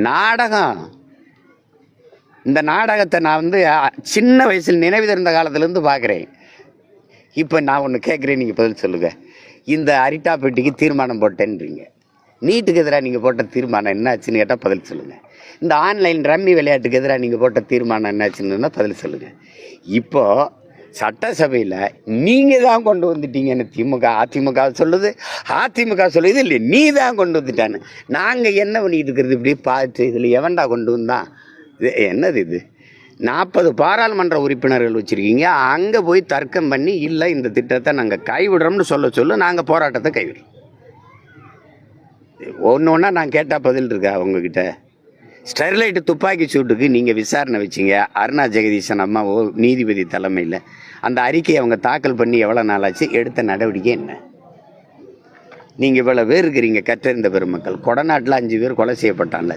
நாடகம். இந்த நாடகத்தை நான் சின்ன வயசில் நினைவு தெரிந்த காலத்துலேருந்து பார்க்குறேன். இப்போ நான் ஒன்று கேட்குறேன், நீங்கள் பதில் சொல்லுங்கள். இந்த அரிட்டா பெட்டிக்கு தீர்மானம் போட்டேன்றீங்க. நீட்டுக்கு எதிராக நீங்கள் போட்ட தீர்மானம் என்னாச்சுன்னு கேட்டால் பதில் சொல்லுங்கள். இந்த ஆன்லைன் ரம்மி விளையாட்டுக்கு எதிராக நீங்கள் போட்ட தீர்மானம் என்னாச்சுன்னு பதில் சொல்லுங்கள். இப்போது சட்டசபையில் நீங்கள் தான் கொண்டு வந்துட்டீங்கன்னு அதிமுக சொல்லுது, அதிமுக சொல்லுது இல்லை நீ தான் கொண்டு வந்துட்டான்னு. நாங்கள் என்ன பண்ணிட்டு இருக்கிறது? இப்படி பார்த்து இதில் எவன்டா கொண்டு வந்தான்? இது என்னது? இது 40 பாராளுமன்ற உறுப்பினர்கள் வச்சுருக்கீங்க. அங்கே போய் தர்க்கம் பண்ணி இல்லை இந்த திட்டத்தை நாங்கள் கைவிடுறோம்னு சொல்ல நாங்கள் போராட்டத்தை கைவிடுறோம். ஒன்று ஒன்றா நான் கேட்டால் பதில் இருக்கா உங்ககிட்ட? ஸ்டெர்லைட் துப்பாக்கி சூட்டுக்கு நீங்கள் விசாரணை வச்சிங்க. அருணா ஜெகதீசன் அம்மா நீதிபதி தலைமையில் அந்த அறிக்கையை அவங்க தாக்கல் பண்ணி எவ்வளோ நாளாச்சு? எடுத்த நடவடிக்கை என்ன? நீங்கள் இவ்வளோ பேர் இருக்கிறீங்க கற்றறிந்த பெருமக்கள். கொடநாட்டில் 5 பேர் கொலை செய்யப்பட்டான்ல.